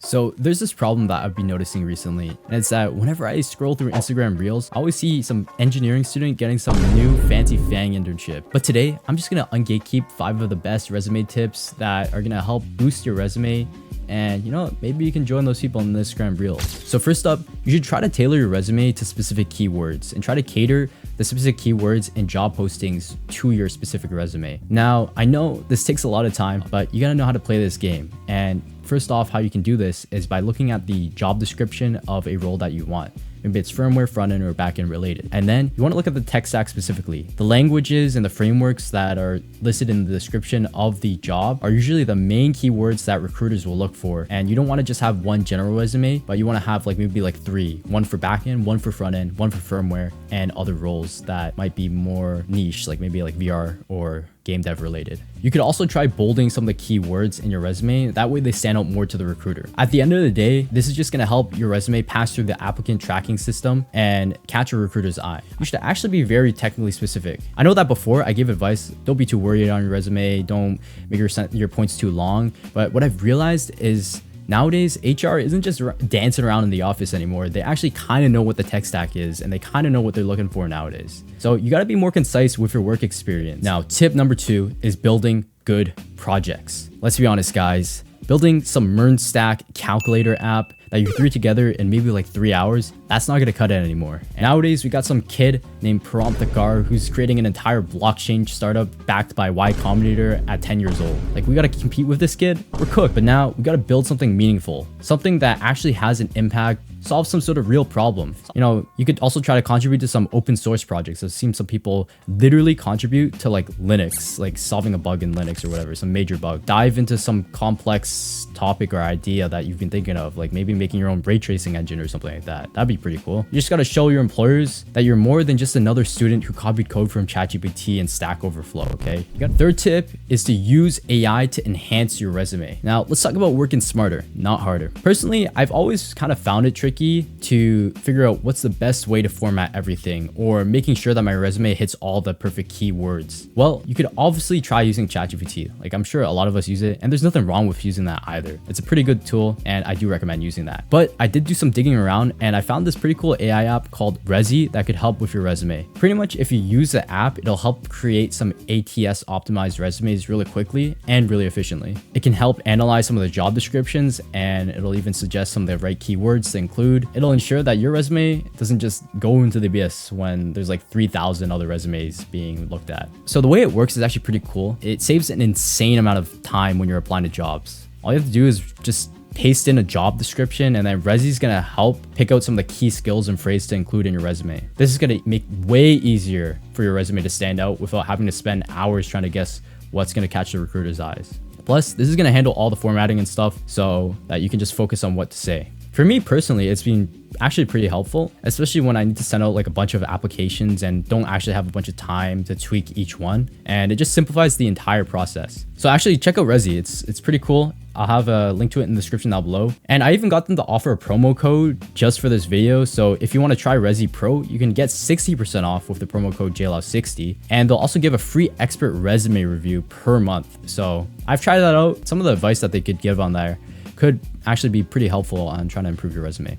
So there's this problem that I've been noticing recently, and it's that whenever I scroll through Instagram Reels, I always see some engineering student getting some new fancy FANG internship. But today, I'm just gonna ungatekeep 5 of the best resume tips that are gonna help boost your resume. And maybe you can join those people in the Instagram Reels. So first up, you should try to tailor your resume to specific keywords and try to cater the specific keywords in job postings to your specific resume. Now, I know this takes a lot of time, but you gotta know how to play this game. And first off, how you can do this is by looking at the job description of a role that you want. Maybe it's firmware, front end, or back end related. And then you want to look at the tech stack specifically. The languages and the frameworks that are listed in the description of the job are usually the main keywords that recruiters will look for. And you don't want to just have one general resume, but you want to have maybe 3, one for back end, one for front end, one for firmware, and other roles that might be more niche, maybe VR or game dev related. You could also try bolding some of the keywords in your resume. That way they stand out more to the recruiter. At the end of the day, this is just going to help your resume pass through the applicant tracking system and catch a recruiter's eye. You should actually be very technically specific. I know that before I gave advice, don't be too worried on your resume. Don't make your points too long. But what I've realized is nowadays, HR isn't just dancing around in the office anymore. They actually kind of know what the tech stack is, and they kind of know what they're looking for nowadays. So you got to be more concise with your work experience. Now, tip number 2 is building good projects. Let's be honest, guys. Building some MERN stack calculator app that you threw together in maybe 3 hours, that's not gonna cut it anymore. And nowadays, we got some kid named Param Thakar who's creating an entire blockchain startup backed by Y Combinator at 10 years old. We gotta compete with this kid, we're cooked. But now we gotta build something meaningful, something that actually has an impact, solve some sort of real problem. You could also try to contribute to some open source projects. I've seen some people literally contribute to Linux, solving a bug in Linux or whatever, some major bug. Dive into some complex topic or idea that you've been thinking of, maybe making your own ray tracing engine or something like that. That'd be pretty cool. You just gotta show your employers that you're more than just another student who copied code from ChatGPT and Stack Overflow, okay? Third tip is to use AI to enhance your resume. Now, let's talk about working smarter, not harder. Personally, I've always kind of found it tricky to figure out what's the best way to format everything or making sure that my resume hits all the perfect keywords. Well, you could obviously try using ChatGPT. I'm sure a lot of us use it, and there's nothing wrong with using that either. It's a pretty good tool, and I do recommend using that. But I did do some digging around, and I found this pretty cool AI app called Resi that could help with your resume. Pretty much, if you use the app, it'll help create some ATS optimized resumes really quickly and really efficiently. It can help analyze some of the job descriptions, and it'll even suggest some of the right keywords to include. It'll ensure that your resume doesn't just go into the abyss when there's 3,000 other resumes being looked at. So the way it works is actually pretty cool. It saves an insane amount of time when you're applying to jobs. All you have to do is just paste in a job description, and then Resi is going to help pick out some of the key skills and phrases to include in your resume. This is going to make way easier for your resume to stand out without having to spend hours trying to guess what's going to catch the recruiter's eyes. Plus, this is going to handle all the formatting and stuff so that you can just focus on what to say. For me personally, it's been actually pretty helpful, especially when I need to send out a bunch of applications and don't actually have a bunch of time to tweak each one. And it just simplifies the entire process. So actually check out Resi. It's pretty cool. I'll have a link to it in the description down below. And I even got them to offer a promo code just for this video. So if you want to try Resi Pro, you can get 60% off with the promo code JLAW60. And they'll also give a free expert resume review per month. So I've tried that out. Some of the advice that they could give on there could actually be pretty helpful on trying to improve your resume.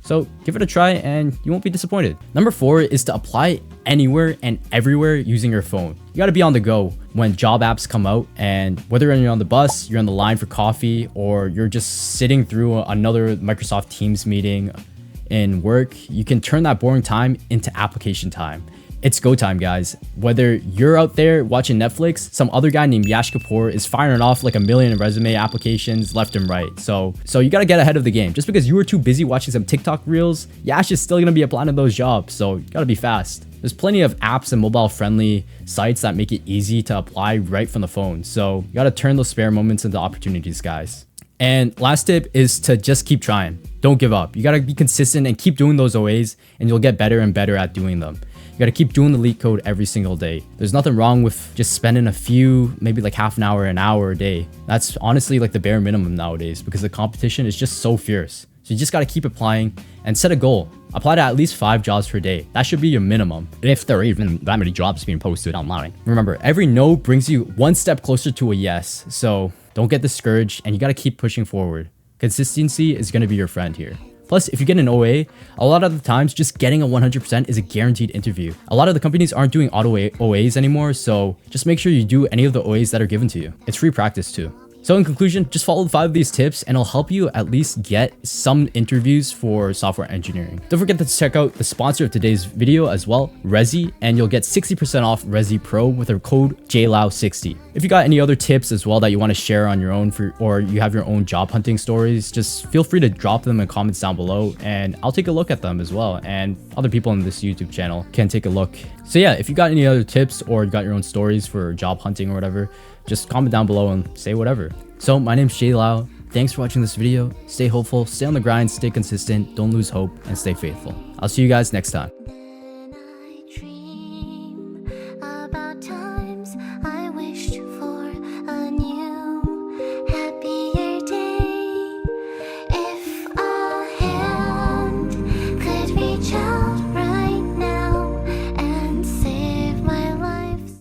So give it a try and you won't be disappointed. Number 4 is to apply anywhere and everywhere using your phone. You got to be on the go when job apps come out, and whether you're on the bus, you're on the line for coffee, or you're just sitting through another Microsoft Teams meeting in work, you can turn that boring time into application time. It's go time, guys. Whether you're out there watching Netflix, some other guy named Yash Kapoor is firing off 1 million resume applications left and right. So you gotta get ahead of the game. Just because you were too busy watching some TikTok reels, Yash is still gonna be applying to those jobs. So you gotta be fast. There's plenty of apps and mobile friendly sites that make it easy to apply right from the phone. So you gotta turn those spare moments into opportunities, guys. And last tip is to just keep trying. Don't give up. You gotta be consistent and keep doing those OAs, and you'll get better and better at doing them. You got to keep doing the leak code every single day. There's nothing wrong with just spending a few, maybe half an hour, an hour a day. That's honestly the bare minimum nowadays because the competition is just so fierce. So you just got to keep applying and set a goal. Apply to at least 5 jobs per day. That should be your minimum, if there are even that many jobs being posted online. Remember, every no brings you one step closer to a yes. So don't get discouraged, and you got to keep pushing forward. Consistency is going to be your friend here. Plus, if you get an OA, a lot of the times just getting a 100% is a guaranteed interview. A lot of the companies aren't doing auto OAs anymore, so just make sure you do any of the OAs that are given to you. It's free practice too. So in conclusion, just follow 5 of these tips and it'll help you at least get some interviews for software engineering. Don't forget to check out the sponsor of today's video as well, Rezi, and you'll get 60% off Rezi Pro with our code JLAO60. If you got any other tips as well that you want to share on your own or you have your own job hunting stories, just feel free to drop them in comments down below and I'll take a look at them as well. And other people on this YouTube channel can take a look. So yeah, if you got any other tips or you got your own stories for job hunting or whatever, just comment down below and say whatever. So my name's JLAO. Thanks for watching this video. Stay hopeful, stay on the grind, stay consistent, don't lose hope, and stay faithful. I'll see you guys next time.